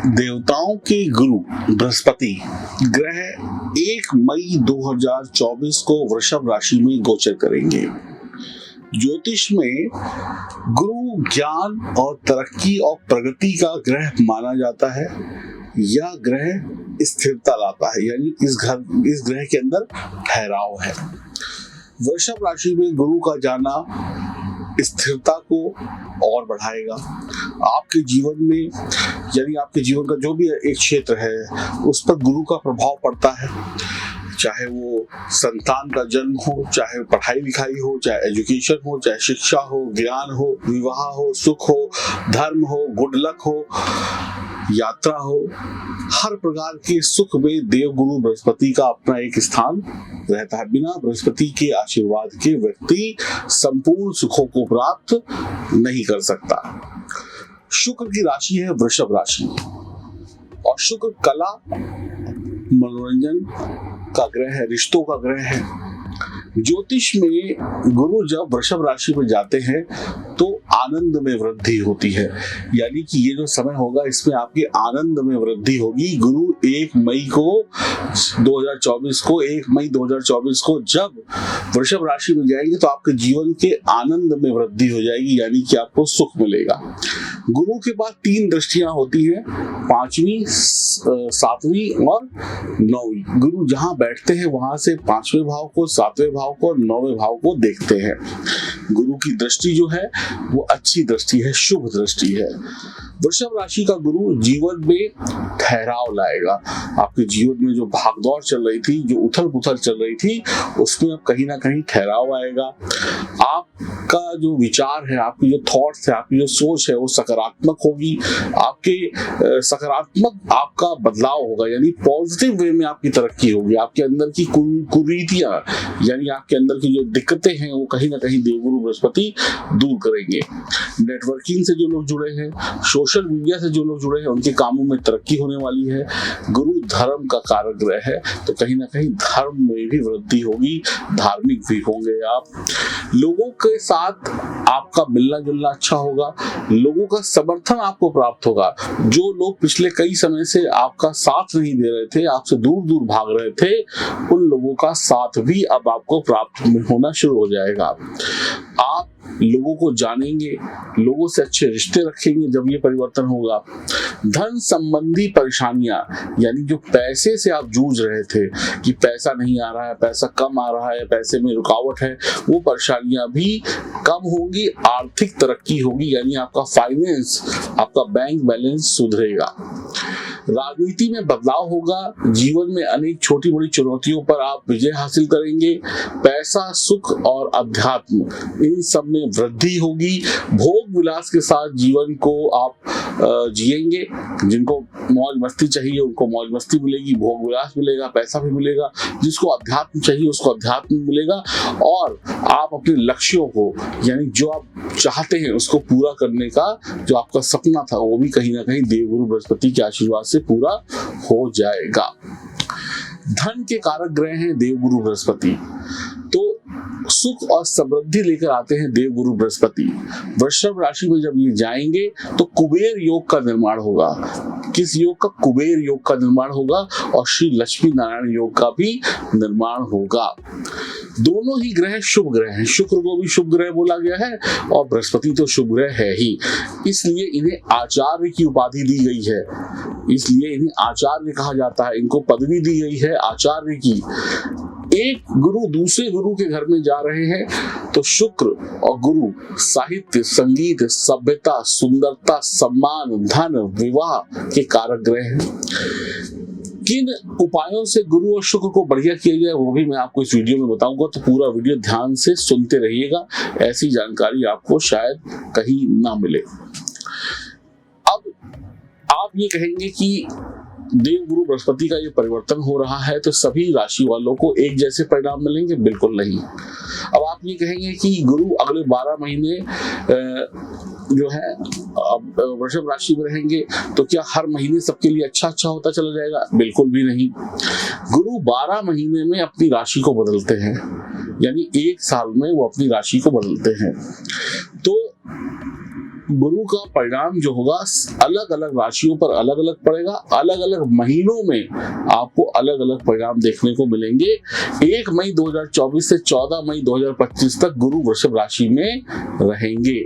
देवताओं के गुरु बृहस्पति ग्रह 1 मई 2024 को वृषभ राशि में गोचर करेंगे। ज्योतिष में गुरु ज्ञान और तरक्की और प्रगति का ग्रह माना जाता है। यह ग्रह स्थिरता लाता है, यानी इस ग्रह के अंदर ठहराव है। वृषभ राशि में गुरु का जाना स्थिरता को और बढ़ाएगा। आपके जीवन में, यानी आपके जीवन का जो भी एक क्षेत्र है उस पर गुरु का प्रभाव पड़ता है। चाहे वो संतान का जन्म हो, चाहे पढ़ाई लिखाई हो, चाहे एजुकेशन हो, चाहे शिक्षा हो, ज्ञान हो, विवाह हो, सुख हो, धर्म हो, गुड लक हो, यात्रा हो, हर प्रकार के सुख में देवगुरु बृहस्पति का अपना एक स्थान रहता है। बिना बृहस्पति के आशीर्वाद के व्यक्ति संपूर्ण सुखों को प्राप्त नहीं कर सकता। शुक्र की राशि है वृषभ राशि और शुक्र कला, मनोरंजन का ग्रह है, रिश्तों का ग्रह है। ज्योतिष में गुरु जब वृषभ राशि में जाते हैं तो आनंद में वृद्धि होती है, यानी कि ये जो समय होगा इसमें आपके आनंद में वृद्धि होगी। गुरु 1 मई 2024 को जब वृषभ राशि में जाएंगे तो आपके जीवन के आनंद में वृद्धि हो जाएगी, यानी कि आपको सुख मिलेगा। गुरु के बाद 3 दृष्टियां होती हैं, 5वीं, 7वीं और 9वीं। गुरु जहां बैठते हैं वहां से 5वें भाव को, 7वें भाव को और 9वें भाव को देखते हैं। गुरु की दृष्टि जो है वो अच्छी दृष्टि है, शुभ दृष्टि है। वृषभ राशि का गुरु जीवन में ठहराव लाएगा। आपके जीवन में जो भागदौड़ चल रही थी, जो उथल पुथल चल रही थी, उसमें अब कहीं ना कहीं ठहराव आएगा। आपका जो विचार है, आपकी जो थॉट्स है, आपकी जो सोच है वो सकारात्मक होगी। आपके सकारात्मक आपका बदलाव होगा, यानी पॉजिटिव वे में आपकी तरक्की होगी। आपके अंदर की कुरीतियां, यानी आपके अंदर की जो दिक्कतें हैं वो कहीं ना कहीं देवगुरु बृहस्पति दूर करेंगे। नेटवर्किंग से जो लोग जुड़े हैं, सोशल मीडिया से जो लोग जुड़े हैं, उनके कामों में तरक्की होने वाली है। गुरु धर्म का कारक ग्रह है, तो कहीं ना कहीं धर्म में भी वृद्धि होगी, धार्मिक भी होंगे आप। लोगों के साथ आपका मिलना जुलना अच्छा होगा, लोगों का समर्थन आपको प्राप्त होगा। जो लोग पिछले कई समय से आपका साथ नहीं दे रहे थे, आपसे दूर दूर भाग रहे थे, उन लोगों का साथ भी अब आपको प्राप्त होना शुरू हो जाएगा। आप लोगों को जानेंगे, लोगों से अच्छे रिश्ते रखेंगे जब ये परिवर्तन होगा। धन संबंधी परेशानियां, यानी जो पैसे से आप जूझ रहे थे कि पैसा नहीं आ रहा है, पैसा कम आ रहा है, पैसे में रुकावट है, वो परेशानियां भी कम होंगी। आर्थिक तरक्की होगी, यानी आपका फाइनेंस, आपका बैंक बैलेंस सुधरेगा। राजनीति में बदलाव होगा। जीवन में अनेक छोटी बड़ी चुनौतियों पर आप विजय हासिल करेंगे। पैसा, सुख और अध्यात्म, इन सब में वृद्धि होगी। भोग विलास के साथ जीवन को आप जिएंगे। जिनको मौज मस्ती चाहिए उनको मौज मस्ती मिलेगी, भोग विलास मिलेगा, पैसा भी मिलेगा। जिसको अध्यात्म चाहिए उसको अध्यात्म मिलेगा। और आप अपने लक्ष्यों को, यानी जो आप चाहते हैं उसको पूरा करने का जो आपका सपना था, वो भी कहीं ना कहीं देवगुरु बृहस्पति के आशीर्वाद से पूरा हो जाएगा। धन के कारक ग्रह हैं देवगुरु बृहस्पति, तो सुख और समृद्धि लेकर आते हैं देवगुरु बृहस्पति। वृषभ राशि में जब ये जाएंगे तो कुबेर योग का निर्माण होगा। किस योग का? कुबेर योग का निर्माण होगा और श्री लक्ष्मी नारायण योग का भी निर्माण होगा। दोनों ही ग्रह शुभ ग्रह हैं। शुक्र को भी शुभ ग्रह बोला गया है और बृहस्पति तो शुभ ग्रह है ही, इसलिए इन्हें आचार्य की उपाधि दी गई है। इसलिए इन्हें आचार्य कहा जाता है, इनको पदवी दी गई है आचार्य की। एक गुरु दूसरे गुरु के घर में जा रहे हैं तो शुक्र और गुरु साहित्य, संगीत, सभ्यता, सुंदरता, सम्मान, धन, विवाह के कारक ग्रह हैं। किन उपायों से गुरु और शुक्र को बढ़िया किया जाए वो भी मैं आपको इस वीडियो में बताऊंगा, तो पूरा वीडियो ध्यान से सुनते रहिएगा। ऐसी जानकारी आपको शायद कहीं ना मिले। अब आप ये कहेंगे कि देवगुरु बृहस्पति का ये परिवर्तन हो रहा है तो सभी राशि वालों को एक जैसे परिणाम मिलेंगे? बिल्कुल नहीं। अब आप ये कहेंगे कि गुरु अगले 12 महीने जो है वृषभ राशि में रहेंगे तो क्या हर महीने सबके लिए अच्छा होता चला जाएगा? बिल्कुल भी नहीं। गुरु 12 महीने में अपनी राशि को बदलते हैं, यानी 1 साल में वो अपनी राशि को बदलते हैं। तो गुरु का परिणाम जो होगा अलग अलग राशियों पर अलग अलग पड़ेगा, अलग अलग महीनों में आपको अलग अलग परिणाम देखने को मिलेंगे। 1 मई 2024 से 14 मई 2025 तक गुरु वृषभ राशि में रहेंगे।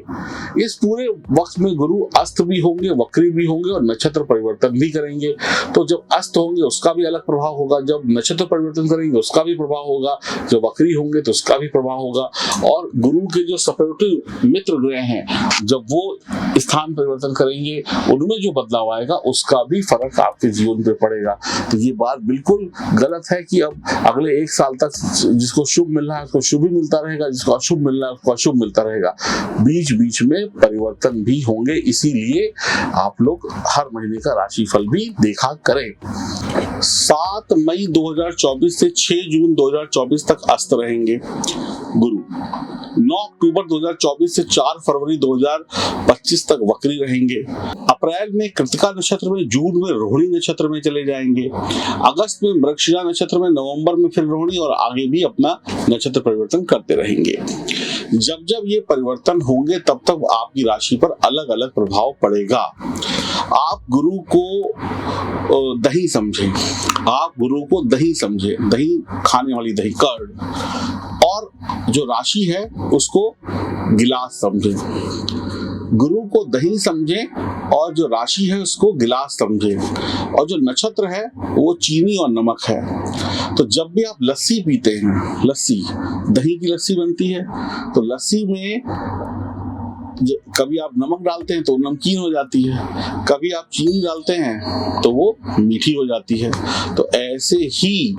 इस पूरे वक्त में गुरु अस्त भी होंगे, वक्री भी होंगे और नक्षत्र परिवर्तन भी करेंगे। तो जब अस्त होंगे उसका भी अलग प्रभाव होगा, जब नक्षत्र परिवर्तन करेंगे उसका भी प्रभाव होगा, जब वक्री होंगे तो उसका भी प्रभाव होगा। और गुरु के जो सपोर्टिव मित्र ग्रह हैं जब वो स्थान परिवर्तन करेंगे उनमें जो बदलाव आएगा उसका भी फर्क आपके जीवन पे पड़ेगा। तो ये बात बिल्कुल गलत है कि अब अगले 1 साल तक जिसको शुभ मिल रहा है उसको शुभ ही मिलता रहेगा, जिसको अशुभ मिल रहा है उसको अशुभ मिलता रहेगा। बीच बीच में परिवर्तन भी होंगे, इसीलिए आप लोग हर महीने का राशिफल भी देखा करें। 7 मई 2024 से 6 जून 2024 तक अस्त रहेंगे गुरु। 9 अक्टूबर 2024 से 4 फरवरी 2025 तक वक्री रहेंगे। अप्रैल में कृतिका नक्षत्र में, जून में रोहिणी नक्षत्र में चले जाएंगे। अगस्त में मृगशिरा नक्षत्र में, नवंबर में फिर रोहिणी और आगे भी अपना नक्षत्र परिवर्तन करते रहेंगे। जब जब ये परिवर्तन होंगे तब तब आपकी राशि पर अलग अलग प्रभाव पड़ेगा। आप गुरु को दही समझें, आप गुरु को दही समझें, दही खाने वाली दही, कर्ड, और जो राशि है उसको गिलास समझें। गुरु को दही समझें और जो राशि है उसको गिलास समझें, और जो नक्षत्र है वो चीनी और नमक है। तो जब भी आप लस्सी पीते हैं, लस्सी, दही की लस्सी बनती है, तो लस्सी में कभी आप नमक डालते हैं तो नमकीन हो जाती है, कभी आप चीनी डालते हैं तो वो मीठी हो जाती है। तो ऐसे ही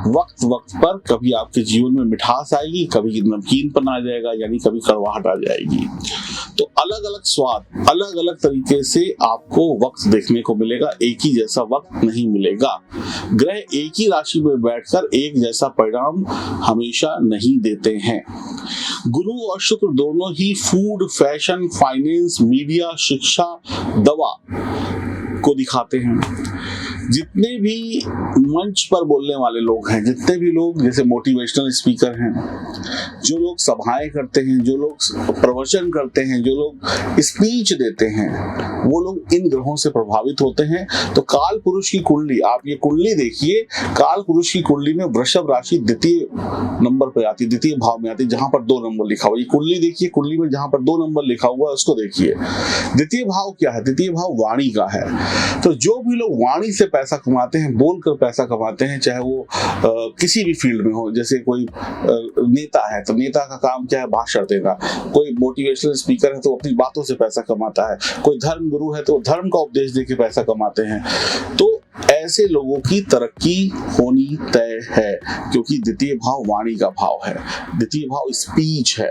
वक्त वक्त पर कभी आपके जीवन में मिठास आएगी, कभी नमकीनपन आ जाएगा, यानी कभी कड़वाहट आ जाएगी। तो अलग अलग स्वाद, अलग अलग तरीके से आपको वक्त देखने को मिलेगा, एक ही जैसा वक्त नहीं मिलेगा। ग्रह एक ही राशि में बैठकर एक जैसा परिणाम हमेशा नहीं देते हैं। गुरु और शुक्र दोनों ही फूड, फैशन, फाइनेंस, मीडिया, शिक्षा, दवा को दिखाते हैं। जितने भी मंच पर बोलने वाले लोग हैं, जितने भी लोग जैसे मोटिवेशनल स्पीकर हैं, जो लोग सभाएं करते हैं, जो लोग प्रवचन करते हैं, जो लोग स्पीच देते हैं, वो लोग इन ग्रहों से प्रभावित होते हैं। तो काल पुरुष की कुंडली, आप ये कुंडली देखिए, काल पुरुष की कुंडली में वृषभ राशि द्वितीय नंबर पर आती है, द्वितीय भाव में आती है, जहां पर 2 नंबर लिखा हुआ है। ये कुंडली देखिए, कुंडली में जहां पर 2 नंबर लिखा हुआ है उसको देखिए। द्वितीय भाव क्या है? द्वितीय भाव वाणी का है। तो जो भी लोग वाणी से पैसा कमाते हैं, बोलकर पैसा कमाते हैं, चाहे वो किसी भी फील्ड में हो, जैसे कोई नेता है तो नेता का काम क्या है? भाषण देना। कोई मोटिवेशनल स्पीकर है तो अपनी बातों से पैसा कमाता है। कोई धर्म गुरु है तो धर्म का उपदेश देके पैसा कमाते हैं। तो ऐसे लोगों की तरक्की होनी तय है, क्योंकि द्वितीय भाव वाणी का भाव है, द्वितीय भाव स्पीच है,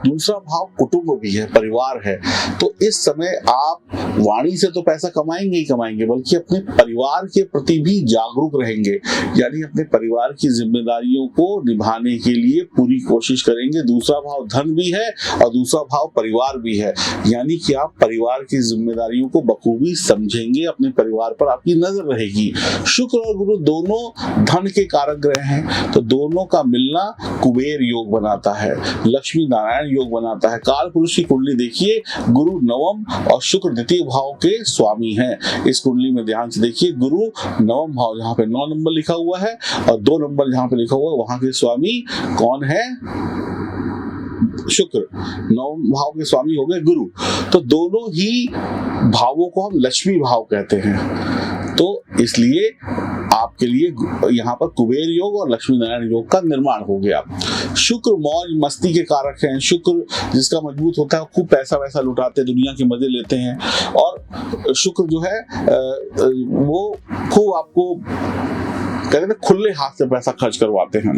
दूसरा भाव कुटुंब भी है, परिवार है। तो इस समय आप वाणी से तो पैसा कमाएंगे ही कमाएंगे, बल्कि अपने परिवार के प्रति भी जागरूक रहेंगे, यानी अपने परिवार की जिम्मेदारियों को निभाने के लिए पूरी कोशिश करेंगे। दूसरा भाव धन भी है और दूसरा भाव परिवार भी है, यानी कि आप परिवार की जिम्मेदारियों को बखूबी समझेंगे, अपने परिवार पर आपकी नजर रहेगी। शुक्र और गुरु दोनों धन के कारक ग्रह हैं, तो दोनों का मिलना कुबेर योग बनाता है, लक्ष्मी नारायण योग बनाता है। काल पुरुष की कुंडली देखिए, गुरु नवम और शुक्र द्वितीय भाव के स्वामी हैं। इस कुंडली में ध्यान से देखिए, गुरु नवम भाव जहां पे 9 नंबर लिखा हुआ है और 2 नंबर जहां पे लिखा हुआ है, वहां के स्वामी कौन है? शुक्र। नवम भाव के स्वामी हो गए गुरु। तो दोनों ही भावों को हम लक्ष्मी भाव कहते हैं। तो इसलिए आपके लिए यहाँ पर कुबेर योग और लक्ष्मी नारायण योग का निर्माण हो गया। शुक्र मौज मस्ती के कारक हैं। शुक्र जिसका मजबूत होता है खूब पैसा वैसा लुटाते, दुनिया के मजे लेते हैं, और शुक्र जो है वो खूब आपको कहते हैं खुले हाथ से पैसा खर्च करवाते हैं।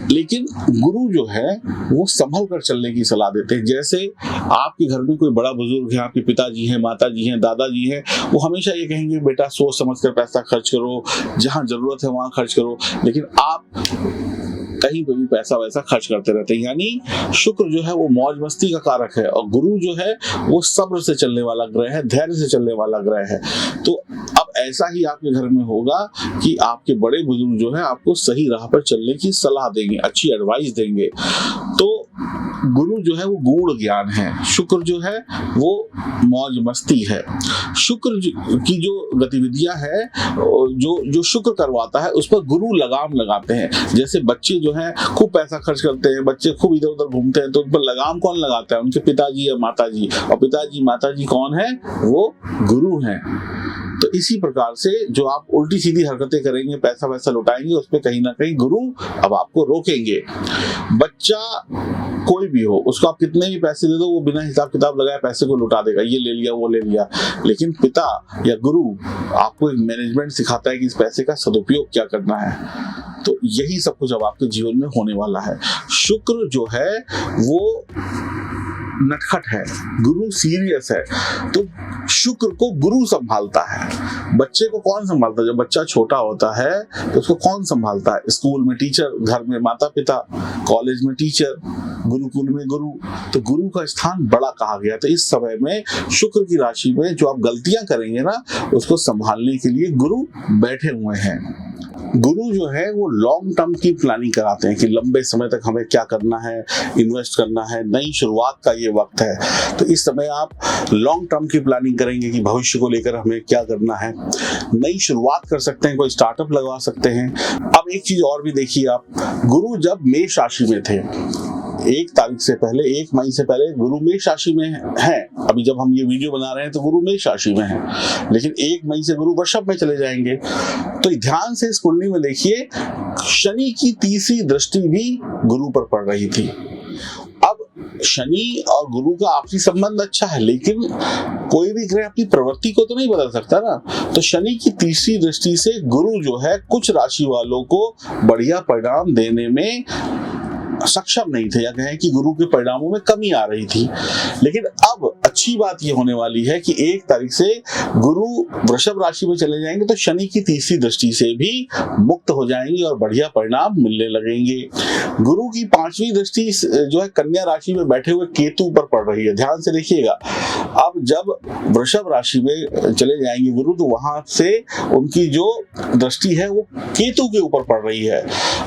लेकिन गुरु जो है वो संभल कर चलने की सलाह देते हैं। जैसे आपके घर में कोई बड़ा बुजुर्ग है, आपके पिताजी हैं, माताजी हैं, दादाजी हैं, वो हमेशा ये कहेंगे बेटा सोच समझ कर पैसा खर्च करो, जहां जरूरत है वहां खर्च करो, लेकिन आप कहीं पे भी पैसा वैसा खर्च करते रहते हैं। यानी शुक्र जो है वो मौज मस्ती का कारक है, और गुरु जो है वो सब्र से चलने वाला ग्रह है, धैर्य से चलने वाला ग्रह है। तो अब ऐसा ही आपके घर में होगा कि आपके बड़े बुजुर्ग जो है आपको सही राह पर चलने की सलाह देंगे, अच्छी एडवाइस देंगे। तो गुरु जो है वो गूढ़ ज्ञान है, शुक्र जो है वो मौज मस्ती है। शुक्र की जो गतिविधियां है, जो शुक्र करवाता है उस पर गुरु लगाम लगाते हैं। जैसे बच्चे जो है खूब पैसा खर्च करते हैं, बच्चे खूब इधर उधर घूमते हैं, तो उन पर लगाम कौन लगाता है? उनके पिताजी या माताजी। और पिताजी माताजी कौन है? वो गुरु हैं। तो इसी प्रकार से जो आप उल्टी सीधी हरकतें करेंगे, पैसा वैसा लुटाएंगे, उस पर कहीं ना कहीं गुरु अब आपको रोकेंगे। बच्चा कोई भी हो, उसको आप कितने भी पैसे दे दो, वो बिना हिसाब किताब लगाए पैसे को लुटा देगा, ये ले लिया वो ले लिया। लेकिन पिता या गुरु आपको एक मैनेजमेंट सिखाता है कि इस पैसे का सदुपयोग क्या करना है। तो यही सब कुछ अब आपके जीवन में होने वाला है। शुक्र जो है वो नटखट है, गुरु सीरियस है। तो शुक्र को गुरु संभालता है। बच्चे को कौन संभालता है? जब बच्चा छोटा होता है तो उसको कौन संभालता है? स्कूल में टीचर, घर में माता पिता, कॉलेज में टीचर, गुरुकुल में गुरु। तो गुरु का स्थान बड़ा कहा गया। तो इस समय में शुक्र की राशि में जो आप गलतियां करेंगे ना, उसको संभालने के लिए गुरु बैठे हुए हैं। गुरु जो है वो लॉन्ग टर्म की प्लानिंग कराते हैं कि लंबे समय तक हमें क्या करना है, इन्वेस्ट करना है, नई शुरुआत का ये वक्त है। तो इस समय आप लॉन्ग टर्म की प्लानिंग करेंगे कि भविष्य को लेकर हमें क्या करना है, नई शुरुआत कर सकते हैं, कोई स्टार्टअप लगवा सकते हैं। अब एक चीज और भी देखिए आप, गुरु जब मेष राशि में थे, 1 तारीख से पहले, 1 मई से पहले गुरु मेष राशि में है। अभी जब हम ये वीडियो बना रहे हैं तो गुरु मेष राशि में है, लेकिन 1 मई से गुरु वृषभ में चले जाएंगे। तो ध्यान से इस कुंडली में देखिए, शनि की तीसरी दृष्टि भी गुरु पर पड़ रही थी। अब शनि और गुरु का आपसी संबंध अच्छा है, लेकिन कोई भी ग्रह अपनी प्रवृत्ति को तो नहीं बदल सकता ना। तो शनि की तीसरी दृष्टि से गुरु जो है कुछ राशि वालों को बढ़िया परिणाम देने में सक्षम नहीं थे, या कहें कि गुरु के परिणामों में कमी आ रही थी। लेकिन अब अच्छी बात यह होने वाली है कि 1 तारीख से गुरु वृषभ राशि में चले जाएंगे, तो शनि की तीसरी दृष्टि से भी मुक्त हो जाएंगे और बढ़िया परिणाम मिलने लगेंगे। गुरु की 5वीं दृष्टि जो है कन्या राशि में बैठे हुए केतु पर पड़ रही है। ध्यान से देखिएगा, अब जब वृषभ राशि में चले जाएंगे गुरु, तो वहां से उनकी जो दृष्टि है वो केतु के ऊपर पड़ रही है,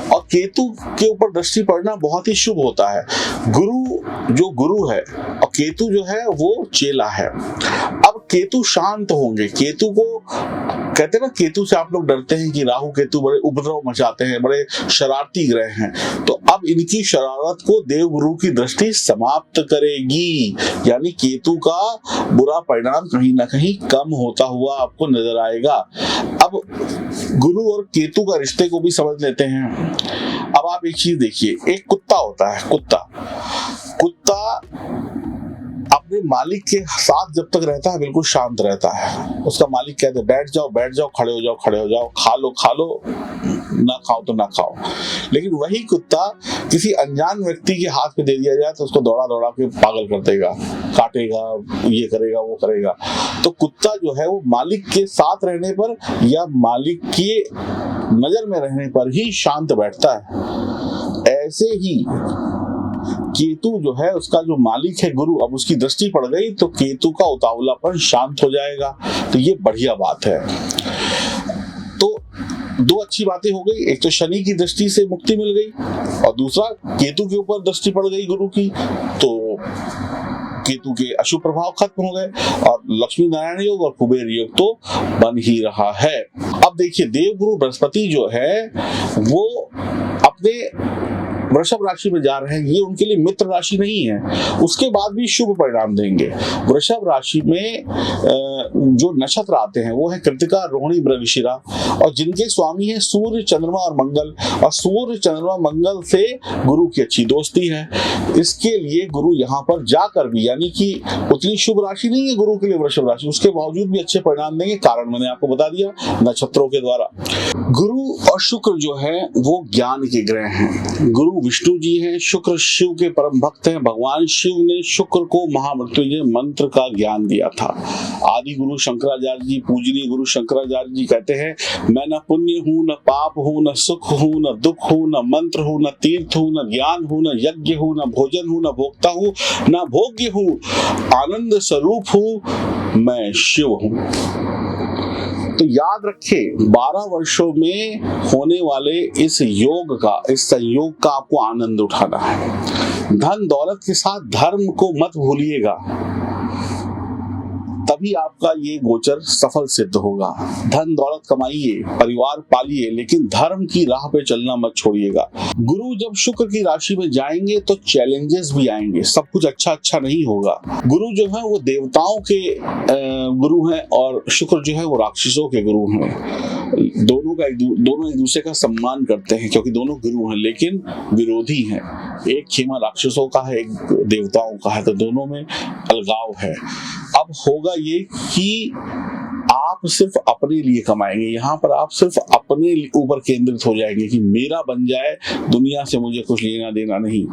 और केतु के ऊपर दृष्टि पड़ना बहुत ही शुभ होता है। गुरु जो गुरु है और केतु जो है वो चेला है। अब केतु शांत होंगे। केतु को कहते हैं ना, केतु से आप लोग डरते हैं कि राहु केतु बड़े उपद्रव मचाते हैं, बड़े शरारती ग्रह हैं। तो अब इनकी शरारत को देवगुरु की दृष्टि समाप्त करेगी, यानी केतु का बुरा परिणाम कहीं ना कहीं कम होता हुआ आपको नजर आएगा। अब गुरु और केतु का रिश्ते को भी समझ लेते हैं। अब आप एक चीज देखिए, एक कुत्ता होता है, कुत्ता अपने मालिक के साथ जब तक रहता है बिल्कुल शांत रहता है। उसका मालिक कहते बैठ जाओ बैठ जाओ, खड़े हो जाओ, खा लो, ना खाओ तो ना खाओ। लेकिन वही कुत्ता किसी अनजान व्यक्ति के हाथ में दे दिया जाए तो उसको दौड़ा दौड़ा के पागल कर देगा, काटेगा, ये करेगा वो करेगा। तो कुत्ता जो है वो मालिक के साथ रहने पर या मालिक की नजर में रहने पर ही शांत बैठता है। ऐसे ही केतु जो है, उसका जो मालिक है गुरु, अब उसकी दृष्टि पड़ गई तो केतु का उतावलापन शांत हो जाएगा। तो ये बढ़िया बात है। तो 2 अच्छी बातें हो गई, एक तो शनि की दृष्टि से मुक्ति मिल गई, और दूसरा केतु के ऊपर दृष्टि पड़ गई गुरु की, तो केतु के अशुभ प्रभाव खत्म हो गए, और लक्ष्मी नारायण योग और कुबेर योग तो बन ही रहा है। अब देखिए, देवगुरु बृहस्पति जो है वो अपने वृषभ राशि में जा रहे हैं। ये उनके लिए मित्र राशि नहीं है, उसके बाद भी शुभ परिणाम देंगे। वृषभ राशि में जो नक्षत्र आते हैं वो है कृतिका, रोहिणी, मृगशिरा, और जिनके स्वामी है सूर्य, चंद्रमा और मंगल। और सूर्य, चंद्रमा, मंगल से गुरु की अच्छी दोस्ती है। इसके लिए गुरु यहाँ पर जाकर भी, यानी कि उतनी शुभ राशि नहीं है गुरु के लिए वृषभ राशि, उसके बावजूद भी अच्छे परिणाम देंगे। कारण मैंने आपको बता दिया नक्षत्रों के द्वारा। गुरु और शुक्र जो है वो ज्ञान के ग्रह हैं। गुरु विष्णु जी हैं, शुक्र शिव के परम भक्त हैं। भगवान शिव ने शुक्र को महामृत्युंजय मंत्र का ज्ञान दिया था। आदि गुरु शंकराचार्य जी, पूजनीय गुरु शंकराचार्य जी कहते हैं, मैं न पुण्य हूँ, न पाप हूँ, न सुख हूँ, न दुख हूँ, न मंत्र हूँ, न तीर्थ हूँ, न ज्ञान हूँ, न यज्ञ हूँ, न भोजन हूँ, न भोक्ता हूँ, न भोग्य हूँ, आनंद स्वरूप हूँ, मैं शिव हूँ। तो याद रखें 12 वर्षों में होने वाले इस योग का, इस संयोग का आपको आनंद उठाना है। धन दौलत के साथ धर्म को मत भूलिएगा, तभी आपका ये गोचर सफल सिद्ध होगा। धन दौलत कमाइए, परिवार पालिए, लेकिन धर्म की राह पे चलना मत छोड़िएगा। गुरु जब शुक्र की राशि में जाएंगे तो चैलेंजेस भी आएंगे, सब कुछ अच्छा नहीं होगा। गुरु जो है वो देवताओं के गुरु हैं और शुक्र जो है वो राक्षसों के गुरु हैं। दोनों एक दूसरे का सम्मान करते हैं क्योंकि दोनों गुरु हैं, लेकिन विरोधी हैं। एक खेमा राक्षसों का है, एक देवताओं का है, तो दोनों में अलगाव है। अब होगा ये कि आप सिर्फ अपने लिए कमाएंगे, यहाँ पर आप सिर्फ अपने ऊपर केंद्रित हो जाएंगे कि मेरा बन जाए, दुनिया से मुझे कुछ लेना देना नहीं।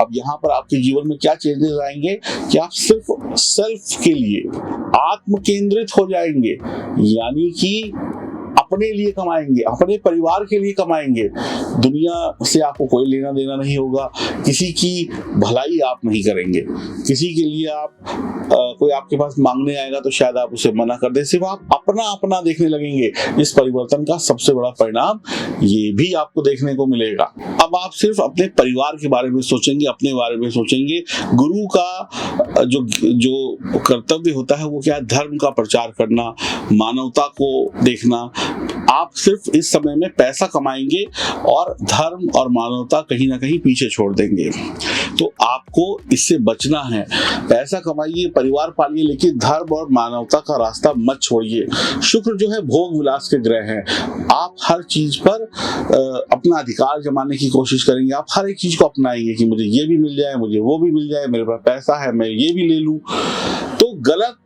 अब यहाँ पर आपके जीवन में क्या चेंजेस आएंगे कि आप सिर्फ सेल्फ के लिए आत्म केंद्रित हो जाएंगे, यानी कि अपने लिए कमाएंगे, अपने परिवार के लिए कमाएंगे। दुनिया से आपको कोई लेना देना नहीं होगा, किसी की भलाई आप नहीं करेंगे, किसी के लिए आप कोई आपके पास मांगने आएगा तो शायद आप उसे मना कर दे, सिर्फ आप अपना देखने लगेंगे। इस परिवर्तन का सबसे बड़ा परिणाम ये भी आपको देखने को मिलेगा। अब आप सिर्फ अपने परिवार के बारे में सोचेंगे, अपने बारे में सोचेंगे। गुरु का जो कर्तव्य होता है वो क्या है? धर्म का प्रचार करना, मानवता को देखना। आप सिर्फ इस समय में पैसा कमाएंगे और धर्म और मानवता कहीं ना कहीं पीछे छोड़ देंगे। तो आपको इससे बचना है। पैसा कमाइए, परिवार पालिए, लेकिन धर्म और मानवता का रास्ता मत छोड़िए। शुक्र जो है भोग विलास के ग्रह हैं। आप हर चीज पर अपना अधिकार जमाने की कोशिश करेंगे। आप हर एक चीज को अपनाएंगे कि मुझे ये भी मिल जाए, मुझे वो भी मिल जाए, मेरे पास पैसा है, मैं ये भी ले लूं। तो गलत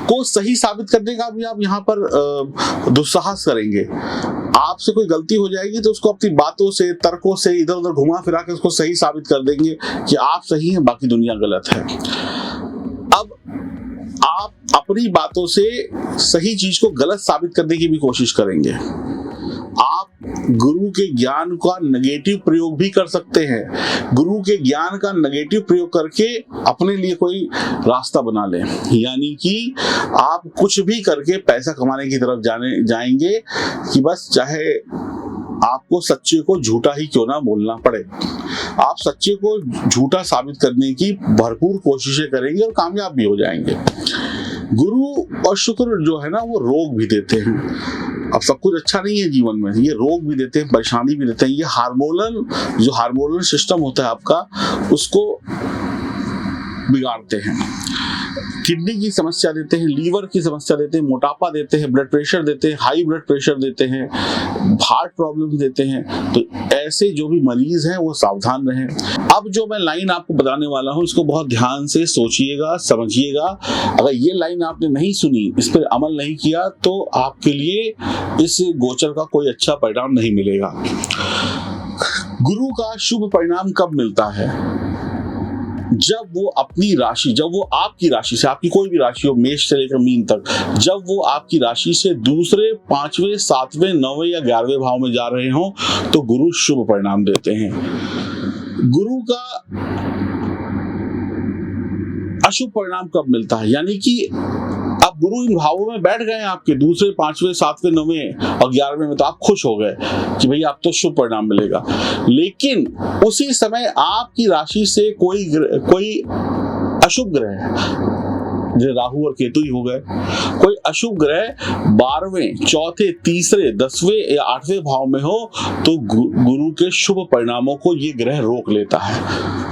को सही साबित करने का भी आप यहाँ पर दुस्साहस करेंगे। आपसे कोई गलती हो जाएगी तो उसको अपनी बातों से, तर्कों से इधर उधर घुमा फिरा के उसको सही साबित कर देंगे कि आप सही हैं, बाकी दुनिया गलत है। अब आप अपनी बातों से सही चीज को गलत साबित करने की भी कोशिश करेंगे। आप गुरु के ज्ञान का नेगेटिव प्रयोग भी कर सकते हैं। गुरु के ज्ञान का नेगेटिव प्रयोग करके अपने लिए कोई रास्ता बना लें, यानी कि आप कुछ भी करके पैसा कमाने की तरफ जाएंगे कि बस चाहे आपको सच्चे को झूठा ही क्यों ना बोलना पड़े। आप सच्चे को झूठा साबित करने की भरपूर कोशिशें करेंगे और कामयाब भी हो जाएंगे। गुरु और शुक्र जो है ना वो रोग भी देते हैं। अब सब कुछ अच्छा नहीं है जीवन में, ये रोग भी देते हैं, परेशानी भी देते हैं। ये हार्मोनल सिस्टम होता है आपका, उसको बिगाड़ते हैं। किडनी की समस्या देते हैं, लीवर की समस्या देते हैं, मोटापा देते हैं, ब्लड प्रेशर देते हैं, हाई ब्लड प्रेशर देते हैं, हार्ट प्रॉब्लम देते हैं। तो ऐसे जो भी मरीज हैं वो सावधान रहें। अब जो मैं लाइन आपको बताने वाला हूं इसको बहुत ध्यान से सोचिएगा, समझिएगा। अगर ये लाइन आपने नहीं सुनी, इस पर अमल नहीं किया, तो आपके लिए इस गोचर का कोई अच्छा परिणाम नहीं मिलेगा। गुरु का शुभ परिणाम कब मिलता है? जब वो आपकी राशि से, आपकी कोई भी राशि हो, मेष से लेकर मीन तक, जब वो आपकी राशि से दूसरे, 5वें, 7वें, 9वें या 11वें भाव में जा रहे हो तो गुरु शुभ परिणाम देते हैं। गुरु का अशुभ परिणाम कब मिलता है? यानी कि अब गुरु इन भावों में बैठ गए आपके दूसरे, 5वें, 7वें, 9वें और 11वें में, तो आप खुश हो गए कि भाई आप तो शुभ परिणाम मिलेगा। लेकिन उसी समय आपकी राशि से कोई अशुभ ग्रह, जैसे राहु और केतु ही हो गए, कोई अशुभ ग्रह 12वें, 4थे, 3रे, 10वें या 8वें भाव में हो तो गुरु के शुभ परिणामों को ये ग्रह रोक लेता है।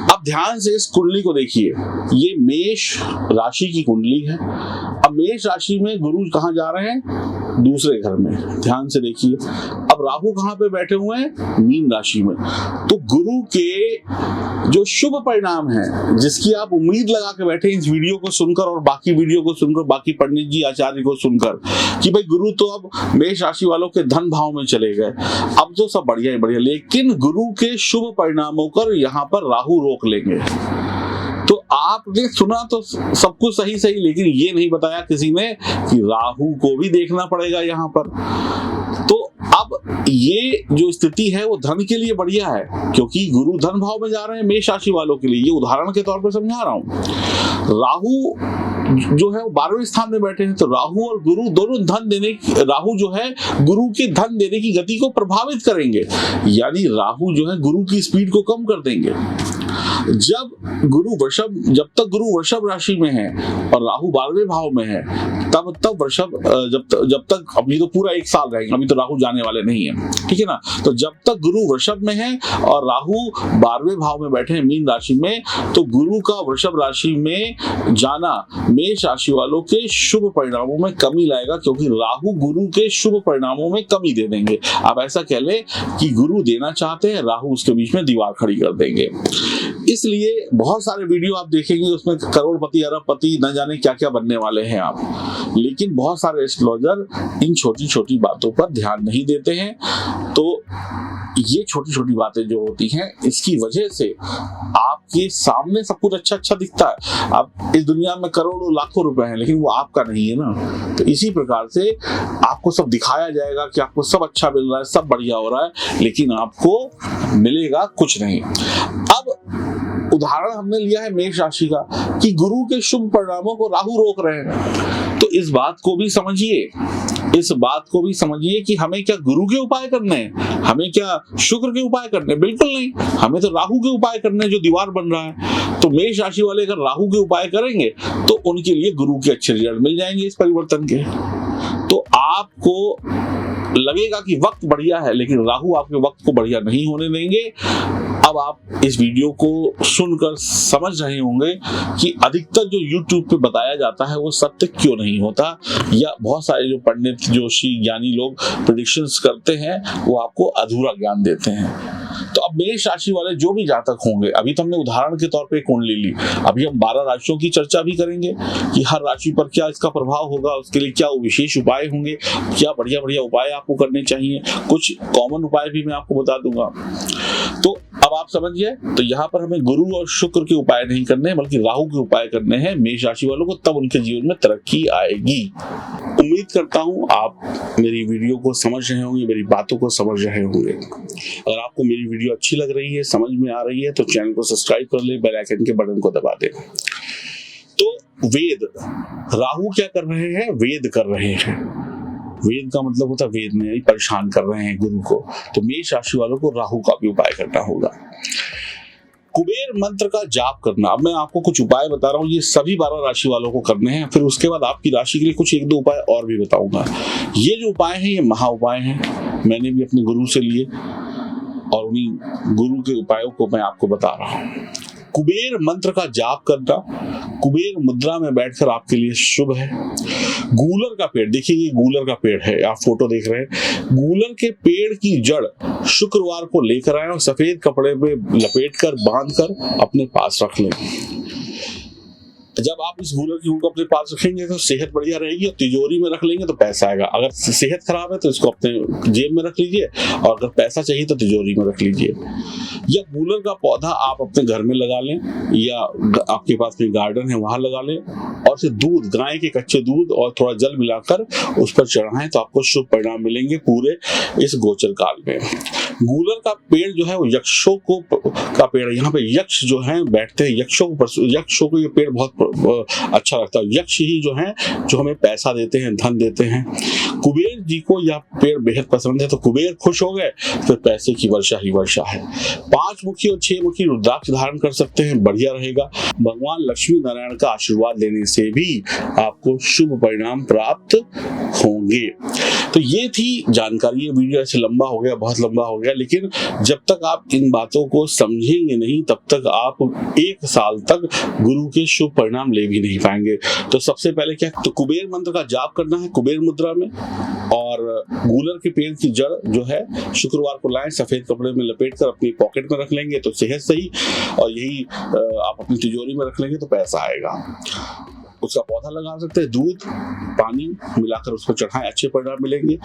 अब ध्यान से इस कुंडली को देखिए, ये मेष राशि की कुंडली है। अब मेष राशि में गुरु कहाँ जा रहे हैं? दूसरे घर में। ध्यान से देखिए। अब राहु कहाँ पे बैठे हुए हैं? मीन राशि में। तो गुरु के जो शुभ परिणाम है, जिसकी आप उम्मीद लगा के बैठे इस वीडियो को सुनकर और बाकी वीडियो को सुनकर, बाकी पंडित जी आचार्य को सुनकर कि भाई गुरु तो अब मेष राशि वालों के धन भाव में चले गए, अब तो सब बढ़िया ही बढ़िया, लेकिन गुरु के शुभ परिणामों कर यहाँ पर राहु रोक लेंगे। तो आपने सुना तो सब कुछ सही, लेकिन ये नहीं बताया किसी ने कि राहु को भी देखना पड़ेगा यहाँ पर। तो अब ये जो स्थिति है वो धन के लिए बढ़िया है, क्योंकि गुरु धन भाव में जा रहे हैं मेष राशि वालों के लिए। ये उदाहरण के तौर पर समझा रहा हूं। राहु जो है वो 12वें स्थान में बैठे हैं, तो राहु और गुरु दोनों राहु जो है गुरु के धन देने की गति को प्रभावित करेंगे, यानी राहु जो है गुरु की स्पीड को कम कर देंगे। जब तक गुरु वृषभ राशि में है और राहु 12वें भाव में है, तब वृषभ जब तक, अभी तो पूरा 1 साल रहेंगे, अभी तो राहु जाने वाले नहीं है, ठीक है ना। तो जब तक गुरु वृषभ में है और राहु 12वें भाव में बैठे हैं मीन राशि में, तो गुरु का वृषभ राशि में जाना मेष राशि वालों के शुभ परिणामों में कमी लाएगा, क्योंकि राहु गुरु के शुभ परिणामों में कमी दे देंगे। आप ऐसा कह ले कि गुरु देना चाहते हैं, राहु उसके बीच में दीवार खड़ी कर देंगे। इसलिए बहुत सारे वीडियो आप देखेंगे, उसमें करोड़पति अरबपति न जाने क्या क्या बनने वाले हैं आप, लेकिन बहुत सारे एस्ट्रोलॉजर इन छोटी छोटी बातों पर ध्यान नहीं देते हैं। तो ये छोटी छोटी बातें जो होती हैं, इसकी वजह से आपके सामने सब कुछ अच्छा अच्छा दिखता है। अब इस दुनिया में करोड़ों लाखों रुपए हैं, लेकिन वो आपका नहीं है ना। तो इसी प्रकार से आपको सब दिखाया जाएगा कि आपको सब अच्छा मिल रहा है, सब बढ़िया हो रहा है, लेकिन आपको मिलेगा कुछ नहीं। अब उदाहरण हमने लिया है मेष राशि का कि गुरु के शुभ परिणामों को राहु रोक रहे हैं, तो इस बात को भी समझिए कि हमें क्या गुरु के उपाय करने हैं, हमें क्या शुक्र के उपाय करने हैं? बिल्कुल नहीं, हमें तो राहु के उपाय करने हैं जो दीवार बन रहा है। तो मेष राशि वाले अगर राहु के उपाय करेंगे तो उनके लिए गुरु के अच्छे रिजल्ट मिल जाएंगे इस परिवर्तन के। तो आपको लगेगा कि वक्त बढ़िया है, लेकिन राहु आपके वक्त को बढ़िया नहीं होने देंगे। अब आप इस वीडियो को सुनकर समझ रहे होंगे कि अधिकतर जो YouTube पे बताया जाता है वो सत्य क्यों नहीं होता, या बहुत सारे जो पंडित जोशी ज्ञानी लोग प्रेडिक्शंस करते हैं वो आपको अधूरा ज्ञान देते हैं। तो अब मेष राशि वाले जो भी जातक होंगे, अभी तो हमने उदाहरण के तौर पे कुंडली ली, अभी हम 12 राशियों की चर्चा भी करेंगे कि हर राशि पर क्या इसका प्रभाव होगा, उसके लिए क्या विशेष उपाय होंगे, क्या बढ़िया बढ़िया उपाय आपको करने चाहिए, कुछ कॉमन उपाय भी मैं आपको बता दूंगा। तो अब आप समझिए, तो यहाँ पर हमें गुरु और शुक्र के उपाय नहीं करने, बल्कि राहु के उपाय करने हैं मेष राशि वालों को, तब उनके जीवन में तरक्की आएगी। उम्मीद करता हूँ आप मेरी वीडियो को समझ रहे होंगे, मेरी बातों को समझ रहे होंगे। अगर आपको मेरी वीडियो अच्छी लग रही है, समझ में आ रही है, तो चैनल को सब्सक्राइब कर ले, बेल आइकन के बटन को दबा दे। तो वेद, राहु क्या कर रहे हैं? वेद कर रहे हैं। वेद का मतलब होता है वेद में परेशान कर रहे हैं गुरु को, तो मेष राशि वालों को राहु का भी उपाय करना होगा। कुबेर मंत्र का जाप करना, अब मैं आपको कुछ उपाय बता रहा हूँ, ये सभी 12 राशि वालों को करने हैं, फिर उसके बाद आपकी राशि के लिए कुछ 1-2 उपाय और भी बताऊंगा। ये जो उपाय हैं ये महा उपाय हैं, मैंने भी अपने गुरु से लिए और उन्हीं गुरु के उपायों को मैं आपको बता रहा हूँ। कुबेर मंत्र का जाप करना, कुबेर मुद्रा में बैठकर आपके लिए शुभ है। गूलर का पेड़, देखिए ये गूलर का पेड़ है, आप फोटो देख रहे हैं। गूलर के पेड़ की जड़ शुक्रवार को लेकर आए और सफेद कपड़े में लपेटकर बांधकर अपने पास रख लें। जब आप इस गूलर की को अपने पास रखेंगे तो सेहत बढ़िया रहेगी, और तिजोरी में रख लेंगे तो पैसा आएगा। अगर सेहत खराब है तो इसको अपने जेब में रख लीजिए, और अगर पैसा चाहिए तो तिजोरी में रख लीजिए। या गूलर का पौधा आप अपने घर में लगा लें, या आपके पास में गार्डन है वहां लगा लें, और फिर दूध, गाय के कच्चे दूध और थोड़ा जल मिलाकर उस पर चढ़ाएं, तो आपको शुभ परिणाम मिलेंगे पूरे इस गोचर काल में। गूलर का पेड़ जो है वो यक्षों का पेड़ है, यहाँ पे यक्ष जो है बैठते हैं, यक्षों को ये पेड़ बहुत अच्छा लगता है। यक्ष ही जो है जो हमें पैसा देते हैं, धन देते हैं। कुबेर जी को यह पेड़ बेहद पसंद है, तो कुबेर खुश हो गए, फिर पैसे की वर्षा ही वर्षा है। 5 मुखी और 6 मुखी रुद्राक्ष धारण कर सकते हैं, बढ़िया रहेगा। भगवान लक्ष्मी नारायण का आशीर्वाद लेने से भी आपको शुभ परिणाम प्राप्त होंगे। तो ये थी जानकारी। ये वीडियो ऐसे लंबा हो गया, बहुत लंबा हो गया, लेकिन जब तक आप इन बातों को समझेंगे नहीं, तब तक आप 1 साल तक गुरु के शुभ परिणाम ले भी नहीं पाएंगे। तो सबसे पहले क्या, तो कुबेर मंत्र का जाप करना है कुबेर मुद्रा में, और गूलर के पेड़ की जड़ जो है शुक्रवार को लाएं, सफेद कपड़े में लपेटकर अपनी पॉकेट में रख लेंगे तो सेहत सही, और यही आप अपनी तिजोरी में रख लेंगे तो पैसा आएगा। उसका पौधा लगा सकते हैं, दूध पानी मिलाकर उसको चढ़ाएं, अच्छे परिणाम मिलेंगे।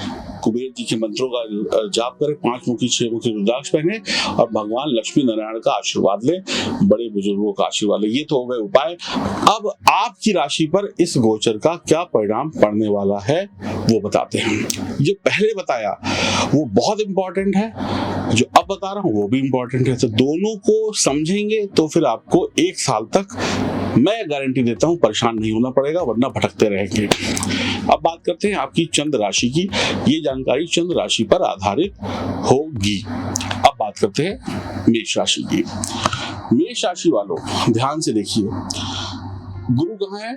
कुबेर जी के मंत्रों का जाप करें, 5 मुखी 6 मुखी रुद्राक्ष पहने और भगवान लक्ष्मी नारायण का आशीर्वाद लें, बड़े बुजुर्गों का आशीर्वाद लें। ये तो हो गए उपाय। अब आपकी राशि पर इस गोचर का क्या परिणाम पड़ने वाला है वो बताते हैं। जो पहले बताया वो बहुत इंपॉर्टेंट है, जो अब बता रहा हूं वो भी इंपॉर्टेंट है। तो दोनों को समझेंगे तो फिर आपको 1 साल तक मैं गारंटी देता हूं परेशान नहीं होना पड़ेगा, वरना भटकते रहेंगे। अब बात करते हैं आपकी चंद्र राशि की। ये जानकारी चंद्र राशि पर आधारित होगी। अब बात करते हैं मेष राशि की। मेष राशि वालों ध्यान से देखिए, गुरु कहाँ है?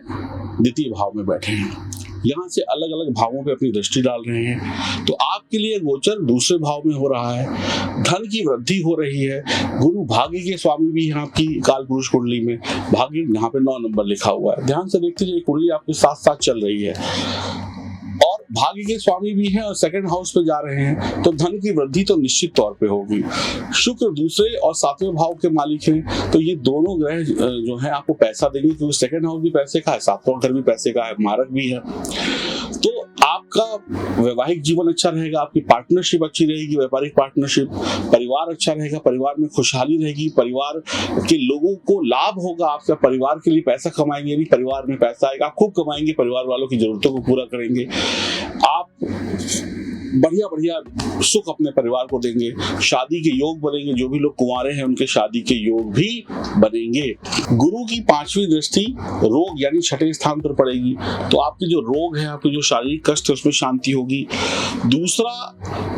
द्वितीय भाव में बैठे हैं, यहाँ से अलग अलग भावों पे अपनी दृष्टि डाल रहे हैं। तो आपके लिए गोचर दूसरे भाव में हो रहा है, धन की वृद्धि हो रही है। गुरु भाग्य के स्वामी भी हैं आपकी काल पुरुष कुंडली में, भाग्य यहाँ पे 9 नंबर लिखा हुआ है। ध्यान से देखते जाइए, कुंडली आपके साथ साथ चल रही है और भाग्य के स्वामी भी हैं और सेकंड हाउस पे जा रहे हैं, तो धन की वृद्धि तो निश्चित तौर पे होगी। शुक्र दूसरे और 7वें भाव के मालिक हैं, तो ये दोनों ग्रह जो है आपको पैसा देंगे, क्योंकि सेकंड हाउस भी पैसे का है, 7वां घर भी पैसे का है, मारक भी है। तो आपका वैवाहिक जीवन अच्छा रहेगा, आपकी पार्टनरशिप अच्छी रहेगी, व्यापारिक पार्टनरशिप, परिवार अच्छा रहेगा, परिवार में खुशहाली रहेगी, परिवार के लोगों को लाभ होगा। आपका परिवार के लिए पैसा कमाएंगे, नहीं परिवार में पैसा आएगा, आप खूब कमाएंगे, परिवार वालों की जरूरतों को पूरा करेंगे, आप बढ़िया बढ़िया सुख अपने परिवार को देंगे, शादी के योग बनेंगे, जो भी लोग कुंवारे हैं उनके शादी के योग भी बनेंगे। गुरु की 5वीं दृष्टि रोग यानी 6ठे स्थान पर पड़ेगी, तो आपके जो रोग है, आपके जो शारीरिक कष्ट है उसमें शांति होगी। दूसरा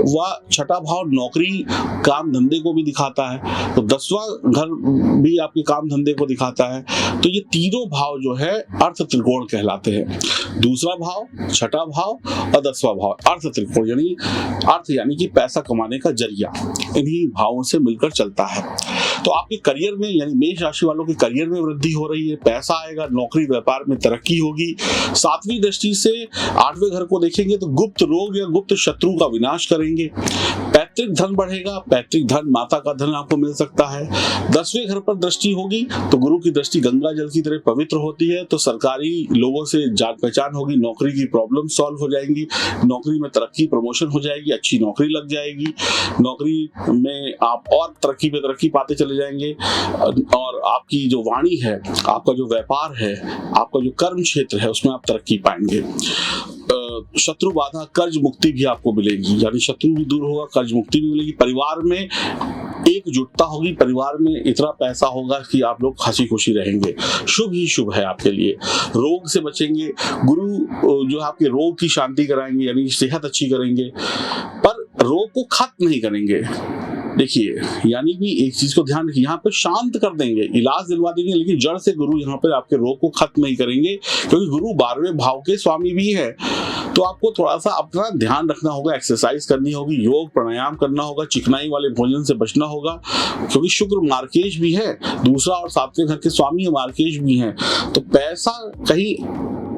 व 6ठा भाव नौकरी काम धंधे को भी दिखाता है, तो 10वां घर भी आपके काम धंधे को दिखाता है। तो ये तीनों भाव जो है अर्थ त्रिकोण कहलाते हैं। दूसरा भाव, 6ठा भाव और 10वां भाव अर्थ त्रिकोण यानी कि पैसा कमाने का जरिया इन्हीं भावों से मिलकर चलता है। तो आपके करियर में यानी मेष राशि वालों के करियर में वृद्धि हो रही है, पैसा आएगा, नौकरी व्यापार में तरक्की होगी। 7वीं दृष्टि से 8वें घर को देखेंगे तो गुप्त रोग या गुप्त शत्रु का विनाश करेंगे। पैतृक धन बढ़ेगा, पैतृक धन माता का धन आपको मिल सकता है। 10वें घर पर दृष्टि होगी तो गुरु की दृष्टि गंगा जल की तरह पवित्र होती है, तो सरकारी लोगों से जान पहचान होगी, नौकरी की प्रॉब्लम सॉल्व हो जाएंगी, नौकरी में तरक्की प्रमोशन हो जाएगी, अच्छी नौकरी लग जाएगी, नौकरी में आप और तरक्की पे तरक्की पाते चले जाएंगे। और आपकी जो वाणी है, आपका जो व्यापार है, आपका जो कर्म क्षेत्र है उसमें आप तरक्की पाएंगे। शत्रु बाधा कर्ज मुक्ति भी आपको मिलेगी, यानी शत्रु भी दूर होगा, कर्ज मुक्ति भी मिलेगी। परिवार में एकजुटता होगी, परिवार में इतना पैसा होगा कि आप लोग हंसी खुशी रहेंगे। शुभ ही शुभ है आपके लिए। रोग से बचेंगे, गुरु जो आपके रोग की शांति कराएंगे, यानी सेहत अच्छी करेंगे, पर रोग को खत्म नहीं करेंगे। देखिए, यानी कि एक चीज को ध्यान रखिए, यहाँ पे शांत कर देंगे, इलाज दिलवा देंगे, लेकिन जड़ से गुरु यहाँ पे आपके रोग को खत्म नहीं करेंगे, क्योंकि गुरु 12वें भाव के स्वामी भी है। तो आपको थोड़ा सा अपना ध्यान रखना होगा, एक्सरसाइज करनी होगी, योग प्राणायाम करना होगा, चिकनाई वाले भोजन से बचना होगा, क्योंकि शुक्र मार्केश भी है, दूसरा और 7वें घर के स्वामी मार्केश भी हैं। तो पैसा कहीं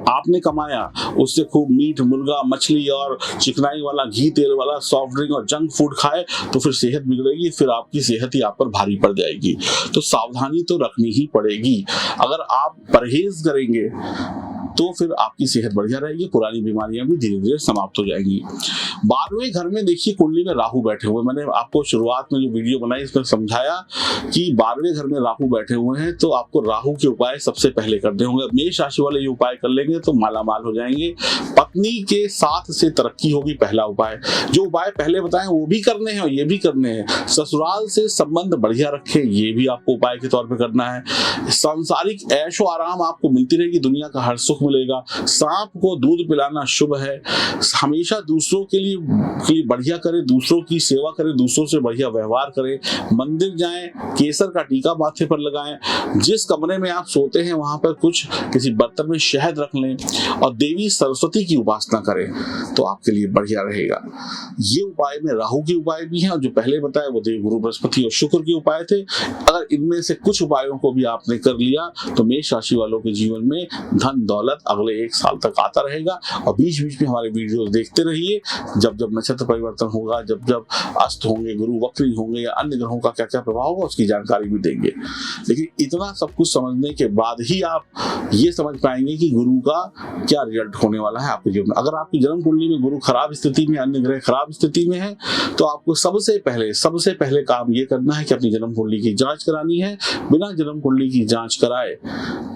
आपने कमाया, उससे खूब मीट मुर्गा मछली और चिकनाई वाला घी तेल वाला सॉफ्ट ड्रिंक और जंक फूड खाए तो फिर सेहत बिगड़ेगी, फिर आपकी सेहत ही आप पर भारी पड़ जाएगी। तो सावधानी तो रखनी ही पड़ेगी। अगर आप परहेज करेंगे तो फिर आपकी सेहत बढ़िया रहेगी, पुरानी बीमारियां भी धीरे धीरे समाप्त हो जाएंगी। 12वें घर में देखिए कुंडली में राहु बैठे हुए, मैंने आपको शुरुआत में जो वीडियो बनाई इसमें समझाया कि 12वें घर में राहु बैठे हुए हैं, तो आपको राहु के उपाय सबसे पहले करने होंगे। मेष राशि वाले ये उपाय कर लेंगे तो मालामाल हो जाएंगे। पत्नी के साथ से तरक्की होगी, पहला उपाय। जो उपाय पहले बताए वो भी करने हैं और ये भी करने हैं। ससुराल से संबंध बढ़िया रखे, ये भी आपको उपाय के तौर पर करना है। सांसारिक ऐशो आराम आपको मिलती रहेगी, दुनिया का हर सुख मिलेगा। सांप को दूध पिलाना शुभ है। हमेशा दूसरों के लिए बढ़िया करें, दूसरों की सेवा करें, दूसरों से बढ़िया व्यवहार करें। मंदिर जाएं, केसर का टीका माथे पर लगाएं। जिस कमरे में आप सोते हैं वहां पर किसी बर्तन में शहद रख लें और देवी सरस्वती की उपासना करें तो आपके लिए बढ़िया रहेगा। ये उपाय में राहु के उपाय भी हैं और जो पहले बताए वो देव गुरु बृहस्पति और शुक्र के उपाय थे। अगर इनमें से कुछ उपायों को भी आपने कर लिया तो मेष राशि वालों के जीवन में धन दौलत अगले 1 साल तक आता रहेगा। और बीच बीच में हमारे वीडियोस देखते रहिए, जब जब नक्षत्र परिवर्तन होगा, जब जब अस्त होंगे, गुरु वक्री होंगे या अन्य ग्रहों का क्या क्या प्रभाव होगा उसकी जानकारी भी देंगे। लेकिन इतना सब कुछ समझने के बाद ही आप ये समझ पाएंगे कि गुरु का क्या रिजल्ट होने वाला है आपके जीवन में। अगर आपकी जन्म कुंडली में गुरु खराब स्थिति में, अन्य ग्रह खराब स्थिति में है, तो आपको सबसे पहले काम ये करना है कि अपनी जन्म कुंडली की जांच करानी है। बिना जन्म कुंडली की जांच कराए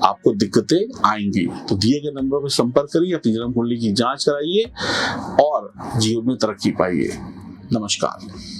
आपको दिक्कतें आएंगी। तो दिए गए नंबर पर संपर्क करिए, अपनी जन्म कुंडली की जांच कराइए और जीवन में तरक्की पाइए। नमस्कार।